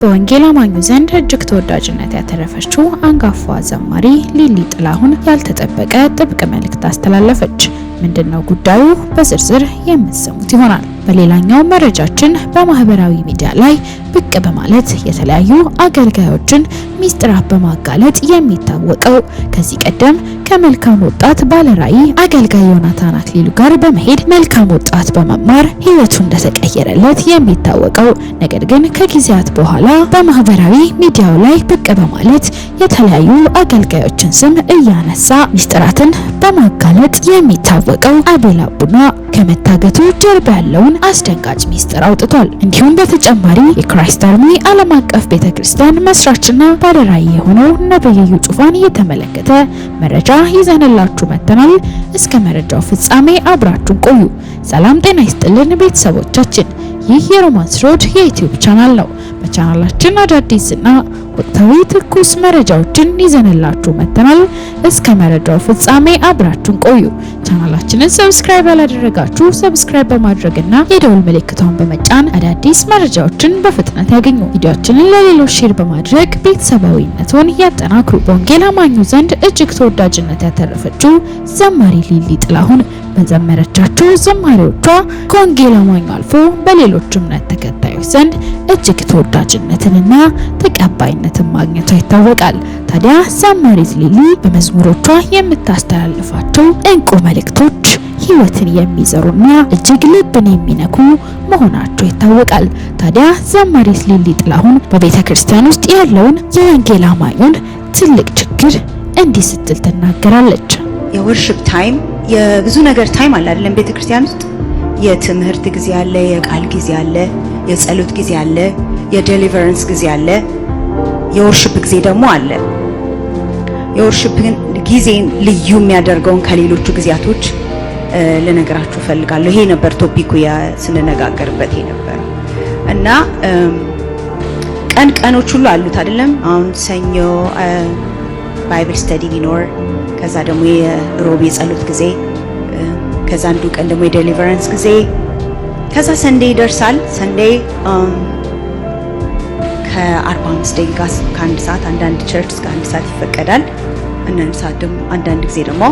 በወንጌል አማኙ ዘንድ እጅግ ተወዳጅነት ያተረፈችው አንጋፋዋ ዘማሪ ሊሊ ጥላሁን ያልተጠበቀ ጥብቅ መልእክት አስተላለፈች። ምንድነው ጉዳዩ? በዝርዝር የምትሰሙት ይሆናል። በሌላኛው መረጃችን በማህበራዊ ሚዲያ ላይ ብቅ በማለት የተለያዩ አገልጋዮችን ሚስጥራት በማጋለጥ የሚታወቀው ከዚህ ቀደም ከመልካም ወጣት ባለራዕይ አገልጋይ ዮናታን አክሊሉ ጋር በመሄድ መልካም ወጣት በመማር ህይወቱ እንደተቀየረለት የሚታወቀው ነገር ግን ከጊዜያት በኋላ በማህበራዊ ሚዲያው ላይ ብቅ በማለት የተለያዩ አገልጋዮችን ስም እያነሳ ሚስጥራትን በማጋለጥ የሚታወቀው አቤል አቡና ከመታገቱ ጀርባ ያለውን አስደንጋጭ ሚስጥር አውጥቷል። እንዲሁም በተጨማሪ የክራይስት አርሚ ዓለም አቀፍ ቤተክርስቲያን መስራችና ባለራዕይ የሆነው ነብዩ ጩፋን የተመለከተ መረጃ ይዘንላችሁ መጥተናል። እስከ መረጃው ፍጻሜ አብራችሁን ቆዩ። ሰላም ጤና ይስጥልን ቤተሰቦቻችን፣ ይህ የሮማንስ ሮድ የዩቲዩብ ቻናል ነው። በቻናላችን አዳዲስና ወቅታዊ ትኩስ መረጃዎችን ይዘንላችሁ መጥተናል። እስከ መረጃው ፍጻሜ አብራችሁን ቆዩ። ቻናላችንን ሰብስክራይብ ያላደረጋችሁ ሰብስክራይብ በማድረግና የደወል ምልክቱን በመጫን አዳዲስ መረጃዎችን በፍጥነት ያገኙ። ቪዲዮአችንን ለሌሎች ሼር በማድረግ ቤተሰባዊነቱን ያጠናክሩ። በወንጌል አማኙ ዘንድ እጅግ ተወዳጅነት ያተረፈችው ዘማሪ ሊሊ ጥላሁን በዘመረቻቸው ዝማሬዎቿ ከወንጌል አማኙ አልፎ በሌሎች እምነት ተከታዮች ዘንድ እጅግ ተወዳጅነትንና ተቀባይነትን ማግኘቷ ይታወቃል። ታዲያ ዘማሪት ሊሊ በመዝሙሮቿ የምታስተላልፋቸው እንቁ መልእክቶች ህይወትን የሚዘሩና እጅግ ልብን የሚነኩ መሆናቸው ይታወቃል። ታዲያ ዘማሪት ሊሊ ጥላሁን በቤተክርስቲያን ውስጥ ያለውን የወንጌል አማኙን ትልቅ ችግር እንዲህ ስትል ትናገራለች። የወርሺፕ ታይም የብዙ ነገር ታይም አለ አይደለም? ቤተክርስቲያን ውስጥ የትምህርት ጊዜ አለ፣ የቃል ጊዜ አለ፣ የጸሎት ጊዜ አለ፣ የዴሊቨረንስ ጊዜ አለ፣ የወርሺፕ ጊዜ ደግሞ አለ። የወርሺፕ ጊዜን ልዩ የሚያደርገውን ከሌሎቹ ጊዜያቶች ልነግራችሁ ፈልጋለሁ። ይሄ ነበር ቶፒኩ ስንነጋገርበት ነበር እና ቀኖች ሁሉ አሉት አይደለም? አሁን ሰኞ ባይብል ስተዲ ቢኖር፣ ከዛ ደግሞ የሮብ የጸሎት ጊዜ፣ ከዛ አንዱ ቀን ደግሞ የዴሊቨረንስ ጊዜ፣ ከዛ ሰንዴ ይደርሳል። ሰንዴ ከ45 ደቂቃ ከአንድ ሰዓት አንዳንድ ቸርች እስከ 1 ሰዓት ይፈቀዳል። አንዳንድ ሰዓት ደግሞ አንዳንድ ጊዜ ደግሞ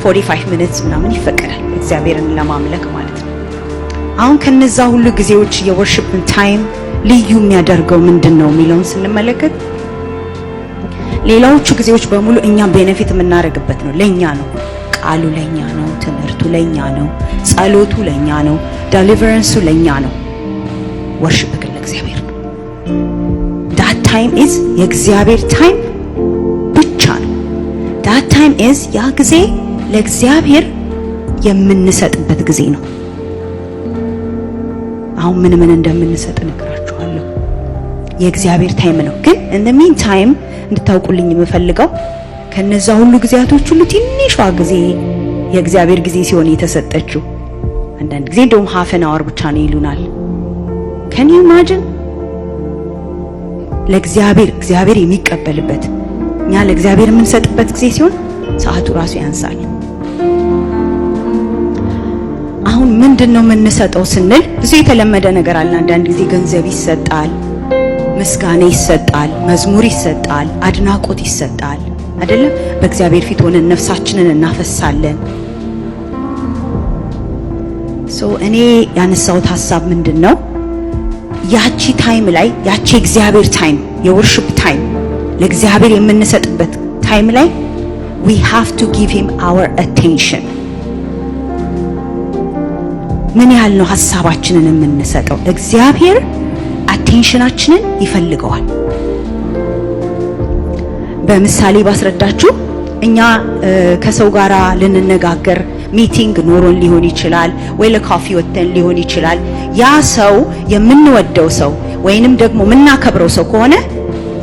45 ሚኒትስ ምናምን ይፈቀዳል እግዚአብሔርን ለማምለክ ማለት ነው። አሁን ከነዛ ሁሉ ጊዜዎች የወርሺፕን ታይም ልዩ የሚያደርገው ምንድነው የሚለውን ስንመለከት ሌላዎቹ ጊዜዎች በሙሉ እኛ ቤኔፊት የምናደርግበት ነው። ለኛ ነው፣ ቃሉ ለኛ ነው፣ ትምህርቱ ለኛ ነው፣ ጸሎቱ ለኛ ነው፣ ዴሊቨረንሱ ለኛ ነው። ወርሺፕ ግን ለእግዚአብሔር ነው። that time is የእግዚአብሔር ታይም ብቻ ነው። that time is ያ ጊዜ ለእግዚአብሔር የምንሰጥበት ጊዜ ነው። አሁን ምን እንደምንሰጥ እነግራችኋለሁ። የእግዚአብሔር ታይም ነው። ግን in the meantime እንድታውቁልኝ የምፈልገው ከነዛ ሁሉ ጊዜያቶች ሁሉ ትንሿ ጊዜ የእግዚአብሔር ጊዜ ሲሆን የተሰጠችው፣ አንዳንድ ጊዜ እንደውም half an hour ብቻ ነው ይሉናል። can you imagine? እግዚአብሔር የሚቀበልበት እኛ ለእግዚአብሔር የምንሰጥበት ጊዜ ሲሆን ሰዓቱ ራሱ ያንሳል። አሁን ምንድነው የምንሰጠው ስንል ብዙ የተለመደ ነገር አለ። አንዳንድ ጊዜ ገንዘብ ይሰጣል፣ ምስጋና ይሰጣል፣ መዝሙር ይሰጣል፣ አድናቆት ይሰጣል አይደለም? በእግዚአብሔር ፊት ሆነን ነፍሳችንን እናፈሳለን። እኔ ያነሳሁት ሐሳብ ምንድነው? ያቺ ታይም ላይ ያቺ እግዚአብሔር ታይም የወርሺፕ ታይም ለእግዚአብሔር የምንሰጥበት ታይም ላይ we have to give him our attention። ምን ያህል ነው ሐሳባችንን የምንሰጠው? እግዚአብሔር አቴንሽናችንን ይፈልገዋል። በምሳሌ ባስረዳችሁ፣ እኛ ከሰው ጋራ ልንነጋገር ሚቲንግ ኖሮን ሊሆን ይችላል፣ ወይ ለካፌ ወጥተን ሊሆን ይችላል። ያ ሰው የምንወደው ሰው ወይንም ደግሞ የምናከብረው ሰው ከሆነ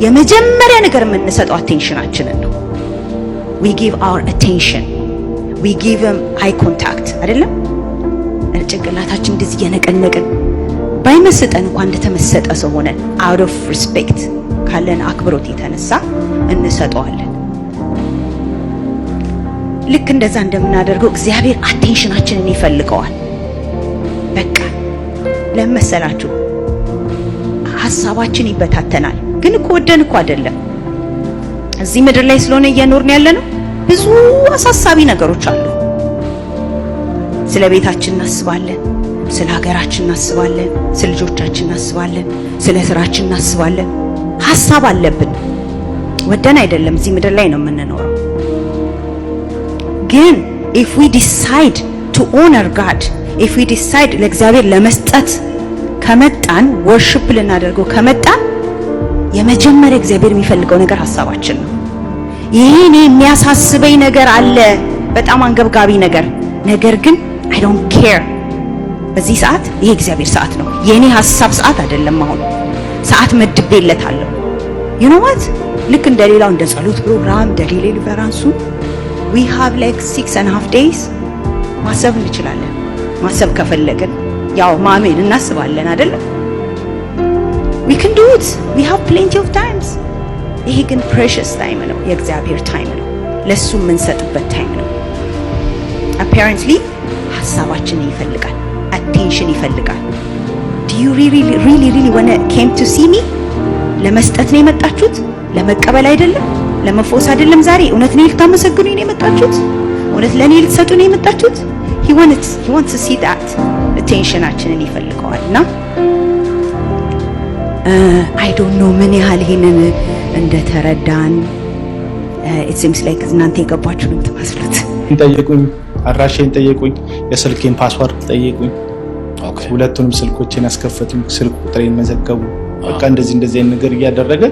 የመጀመሪያ ነገር የምንሰጠው አቴንሽናችንን ነው። we give our attention, we give him eye contact አይደለም? ጭንቅላታችን እንደዚህ እየነቀነቅን ባይመስጠን እንኳን እንደተመሰጠ ሰው ሆነን out of respect ካለን አክብሮት የተነሳ እንሰጠዋለን። ልክ እንደዛ እንደምናደርገው እግዚአብሔር አቴንሽናችንን ይፈልገዋል። በቃ ለመሰላችሁ ሀሳባችን ይበታተናል። ግን እኮ ወደን እኮ አይደለም። እዚህ ምድር ላይ ስለሆነ እየኖርን ያለነው ብዙ አሳሳቢ ነገሮች አሉ። ስለ ቤታችን እናስባለን፣ ስለ ሀገራችን እናስባለን፣ ስለ ልጆቻችን እናስባለን፣ ስለ ስራችን እናስባለን። ሀሳብ አለብን። ወደን አይደለም እዚህ ምድር ላይ ነው የምንኖረው። ግን if we decide to honor God, if we decide ለእግዚአብሔር ለመስጠት ከመጣን worship ልናደርገው ከመጣን የመጀመሪያ እግዚአብሔር የሚፈልገው ነገር ሀሳባችን ነው። ይሄን የሚያሳስበኝ ነገር አለ፣ በጣም አንገብጋቢ ነገር ግን I don't care በዚህ ሰዓት ይሄ እግዚአብሔር ሰዓት ነው፣ የኔ ሀሳብ ሰዓት አይደለም። አሁን ሰዓት መድቤለታለሁ። you know what ልክ እንደሌላው እንደ ጸሎት ፕሮግራም እንደ ዴሊቨራንሱ we have like 6.5 days ማሰብ እንችላለን። ማሰብ ከፈለግን ያው ማሜን እናስባለን አይደል? we can do it, we have plenty of times። ይሄ ግን precious time ነው፣ የእግዚአብሔር time ነው፣ ለሱ የምንሰጥበት time ነው። apparently ሀሳባችንን ይፈልጋል፣ attention ይፈልጋል። do you really want to came to see me? ለመስጠት ነው የመጣችሁት? ለመቀበል አይደለም፣ ለመፎስ አይደለም። ዛሬ እውነት ነው ልታመሰግኑኝ ነው የመጣችሁት? እውነት ለኔ ልትሰጡ ነው የመጣችሁት? he wants to see that attentionአችንን ይፈልገዋልና I don't know ምን ያህል ይሄንን እንደተረዳን it seems like እናንተ የገባችሁ ነው የምትመስሉት። ጠየቁኝ፣ አድራሻዬን ጠየቁኝ፣ የስልኬን ፓስወርድ ጠየቁኝ። ሁለቱንም ስልኮችን ያስከፈቱኝ፣ ስልክ ቁጥሬን መዘገቡ። በቃ እንደዚህ አይነት ነገር እያደረገ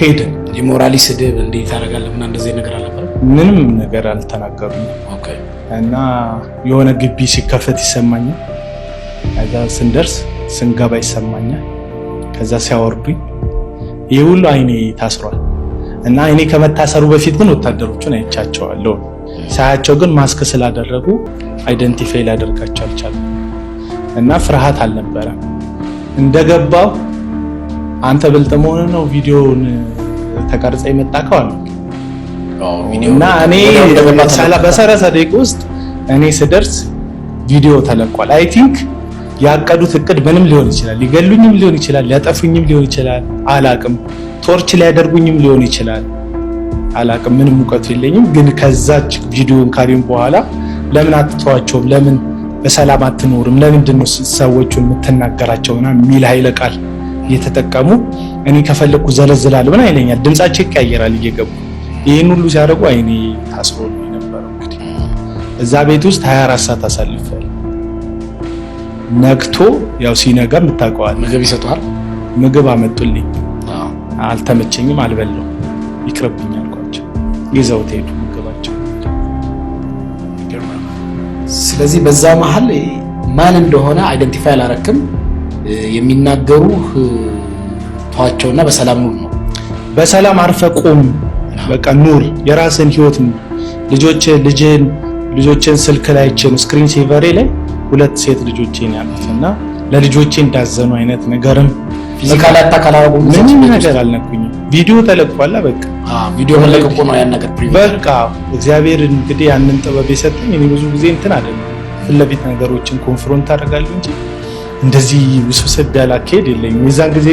ሄደ። የሞራሊ ስድብ እንዴት ታደርጋለህ? ምን እንደዚህ ነገር አልነበረም? ምንም ነገር አልተናገሩኝ። እና የሆነ ግቢ ሲከፈት ይሰማኛል፣ ከዛ ስንገባ ይሰማኛል፣ ከዛ ሲያወርዱኝ ይሄ ሁሉ አይኔ ታስሯል። እና አይኔ ከመታሰሩ በፊት ግን ወታደሮቹን አይቻቸዋለሁ። ሳያቸው ግን ማስክ ስላደረጉ አይደንቲፋይ ላደርጋቸው አልቻልኩም። እና ፍርሃት አልነበረም። እንደገባው አንተ ብልጥ መሆን ነው ቪዲዮውን ተቀርጸ የመጣከው አሉ። እና እኔ በሰላሳ ደቂቃ ውስጥ እኔ ስደርስ ቪዲዮ ተለቋል። አይ ቲንክ ያቀዱት እቅድ ምንም ሊሆን ይችላል፣ ሊገሉኝም ሊሆን ይችላል፣ ሊያጠፉኝም ሊሆን ይችላል፣ አላቅም። ቶርች ሊያደርጉኝም ሊሆን ይችላል፣ አላቅም። ምንም እውቀቱ የለኝም። ግን ከዛች ቪዲዮን ካሪም በኋላ ለምን አትተዋቸውም? ለምን በሰላም አትኖርም? ለምንድን ነው ሰዎቹን የምትናገራቸውና የሚል ኃይለ ቃል እየተጠቀሙ እኔ ከፈለኩ ዘለዝላለሁ ምን አይለኛል። ድምጻቸው ይቀያየራል እየገቡ። ይሄን ሁሉ ሲያደርጉ አይኔ ታስሮ ነበር። እንግዲህ እዛ ቤት ውስጥ 24 ሰዓት አሳልፈል። ነግቶ ያው ሲነጋ የምታውቀዋለህ። ምግብ ይሰጡሃል? ምግብ አመጡልኝ። አልተመቸኝም፣ አልበላው፣ ይቅርብኝ አልኳቸው። ይዘውት ሄዱ ምግባቸው። ስለዚህ በዛ መሀል ማን እንደሆነ አይደንቲፋይ አላረክም። የሚናገሩህ ተዋቸውና በሰላም ኑር ነው። በሰላም አርፈ ቆም፣ በቃ ኑር፣ የራስን ህይወት ኑር። ልጆችን ስልክ ላይ ስክሪን ሴቨሬ ላይ 2 ሴት ልጆቼን ያሉትና ለልጆቼ እንዳዘኑ አይነት ነገርም ፊዚካል አታካላው ምንም ነገር አልነኩኝም። ቪዲዮ ተለቋላ። በቃ ቪዲዮ መለቀቁ ነው ያን ነገር ፕሪቪው። በቃ እግዚአብሔር እንግዲህ ያንን ጥበብ የሰጠኝ እኔ ብዙ ጊዜ እንትን አይደለም ፍለፊት ነገሮችን ኮንፍሮንት አደርጋለሁ እንጂ እንደዚህ ውስብስብ ያለ አካሄድ የለኝም። የዛን ጊዜ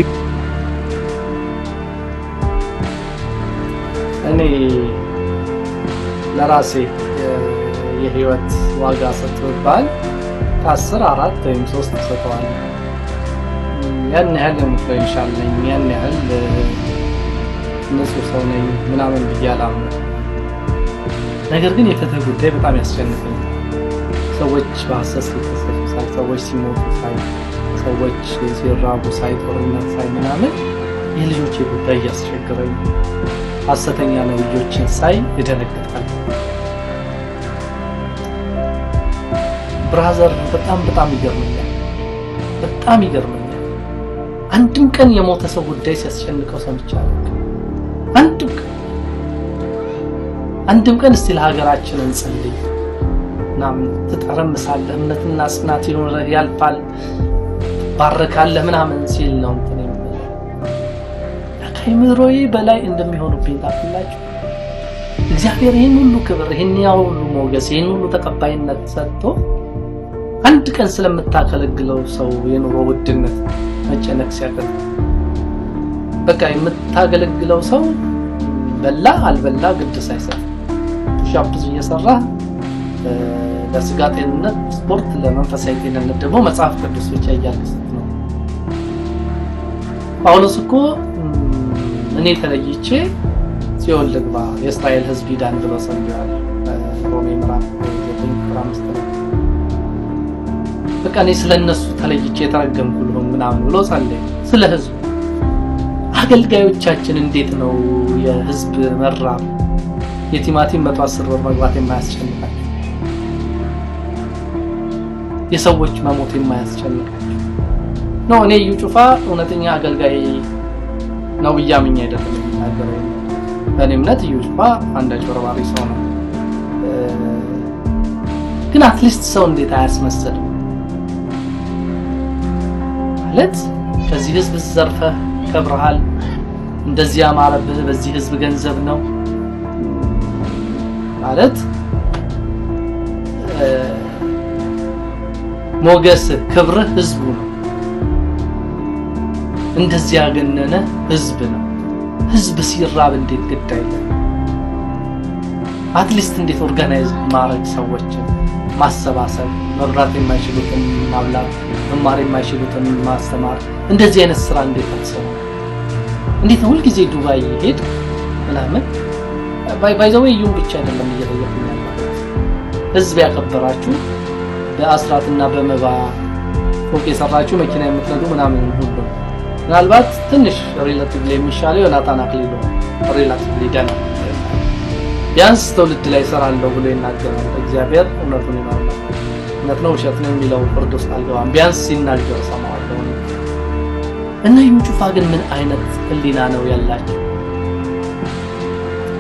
እኔ ለራሴ የህይወት ዋጋ ሰጥቶባል ከ10 4 ወይም 3 ሰጥቷል። ያን ያህል ኢንፍሉዌንሻል ነኝ፣ ያን ያህል ንጹህ ሰው ነኝ ምናምን ብያለሁ። ነገር ግን የፍትህ ጉዳይ በጣም ያስጨንቀኛል። ሰዎች በሐሰት ሲከሰሱ ሳይ፣ ሰዎች ሲሞቱ ሳይ፣ ሰዎች ሲራቡ ሳይ፣ ጦርነት ሳይ ምናምን የልጆቼ ጉዳይ እያስቸገረኝ፣ ሐሰተኛ ነብዮችን ሳይ እደነግጣለሁ። ብራዘር በጣም ይገርመኛል፣ በጣም ይገርመኛል። አንድም ቀን የሞተ ሰው ጉዳይ ሲያስጨንቀው ሰምቻለሁ። አንድም ቀን እስቲ ለሀገራችን እንጸልይ ምናምን ትጠረምሳለህ፣ እምነትና ጽናት ይኖርህ፣ ያልፋል፣ ባረካለህ ምናምን ሲል ነው እንትን የሚለው። ከአይምሮዬ በላይ እንደሚሆኑብኝ ታውቃላችሁ። እግዚአብሔር ይህን ሁሉ ክብር፣ ይህን ሁሉ ሞገስ፣ ይህን ሁሉ ተቀባይነት ሰጥቶ አንድ ቀን ስለምታገለግለው ሰው የኑሮ ውድነት መጨነቅ ሲያደርግ በቃ የምታገለግለው ሰው በላ አልበላ ግድ ሳይሰጥ ፑሻፕ እየሰራ ለስጋ ጤንነት ስፖርት ለመንፈሳዊ ጤንነት ደግሞ መጽሐፍ ቅዱስ ብቻ እያለሰት ነው። ጳውሎስ እኮ እኔ ተለይቼ ሲኦል ልግባ የእስራኤል ሕዝብ ይዳን ብሎ ጸልዮአል። ሮሜ ምዕራፍ 9:5 በቃ እኔ ስለነሱ ተለይቼ የተረገምኩ ልሆን ምናምን ብሎ ጸለየ ስለ ሕዝቡ። አገልጋዮቻችን እንዴት ነው የሕዝብ መራብ የቲማቲም 110 ብር መግባት የማያስጨንቃቸው? የሰዎች መሞት የማያስጨንቃቸው ነው? እኔ እዩ ጩፋ እውነተኛ አገልጋይ ነው ብያምኝ አይደለም የሚናገረው። በእኔ እምነት እዩ ጩፋ አንድ አጭበርባሪ ሰው ነው። ግን አትሊስት ሰው እንዴት አያስመስልም ማለት ከዚህ ህዝብ ዘርፈህ ከብረሃል፣ እንደዚህ ያማረብህ በዚህ ህዝብ ገንዘብ ነው ማለት ሞገስ ክብርህ ህዝቡ ነው። እንደዚህ ያገነነ ህዝብ ነው። ህዝብ ሲራብ እንዴት ግድ አይልም? አትሊስት እንዴት ኦርጋናይዝ ማድረግ ሰዎችን ማሰባሰብ፣ መብራት የማይችሉትን ማብላት፣ መማር የማይችሉትን ማስተማር፣ እንደዚህ አይነት ስራ እንዴት አትሰሩ? እንዴት ሁሉ ጊዜ ዱባይ ይሄድ ምናምን ባይዘው ይሁን ብቻ አይደለም እየጠየቁኝ ያለው ህዝብ ያከበራችሁ በአስራትና በመባ ፎቅ የሰራችሁ መኪና የምትነዱ ምናምን ሁሉ ምናልባት ትንሽ ሪሌቲቭሊ የሚሻለው ዮናታን አክሊሉ ሪሌቲቭሊ ደህና ቢያንስ ትውልድ ላይ ሰራለው ብሎ ይናገራል። እግዚአብሔር እውነቱን ይናገራል። እውነት ነው ውሸት ነው የሚለው ፍርድ ውስጥ አልገባም። ቢያንስ ሲናገር ሰማዋለሁ። እና እዩ ጩፋ ግን ምን አይነት ህሊና ነው ያላችሁ?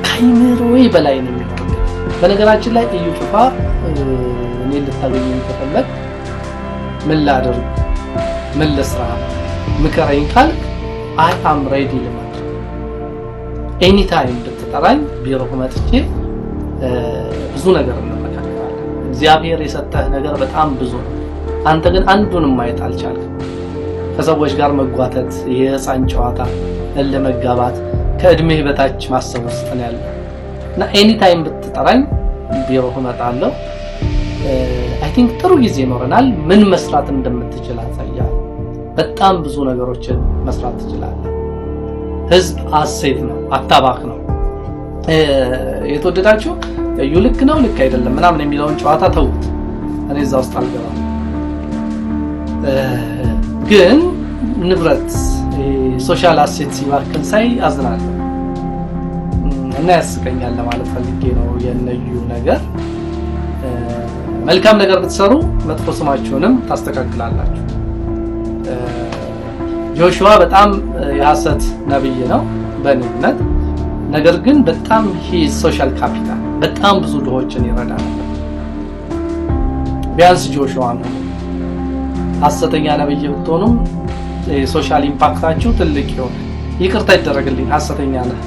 ከአይምሮዬ በላይ ነው የሚሆነው። በነገራችን ላይ እዩ ጩፋ እኔ ልታገኘኝ ከፈለግ ምን ላድርግ ምን ልስራ ምከረኝ ካልክ አይ አም ሬዲ ልማት ኤኒ ታይም ብትጠራኝ ቢሮ መጥቼ ብዙ ነገር እንመካከራለን። እግዚአብሔር የሰጠህ ነገር በጣም ብዙ ነው። አንተ ግን አንዱንም ማየት አልቻልክም። ከሰዎች ጋር መጓተት፣ የህፃን ጨዋታ፣ ለመጋባት ከእድሜህ በታች ማሰብ ውስጥ ነው ያለው እና ኤኒ ታይም ብትጠራኝ ቢሮ እመጣለሁ። አይ ቲንክ ጥሩ ጊዜ ይኖረናል። ምን መስራት እንደምትችል አሳያለሁ። በጣም ብዙ ነገሮችን መስራት ትችላለህ። ህዝብ አሴት ነው፣ አታባክ ነው። የተወደዳችሁ እዩ ልክ ነው ልክ አይደለም ምናምን የሚለውን ጨዋታ ተውት። እኔ እዛ ውስጥ አልገባም። ግን ንብረት ሶሻል አሴት ሲባክን ሳይ አዝናለሁ እና ያስቀኛል ለማለት ፈልጌ ነው። የነዩ ነገር መልካም ነገር ብትሰሩ መጥፎ ስማችሁንም ታስተካክላላችሁ። ጆሹዋ በጣም የሐሰት ነብይ ነው በእኔ እምነት። ነገር ግን በጣም ሶሻል ካፒታል በጣም ብዙ ድሆችን ይረዳል። ቢያንስ ጆሹዋ ነው። ሐሰተኛ ነብይ ብትሆኑም ሶሻል ኢምፓክታችሁ ትልቅ ይሆናል። ይቅርታ ይደረግልኝ ሐሰተኛ ነህ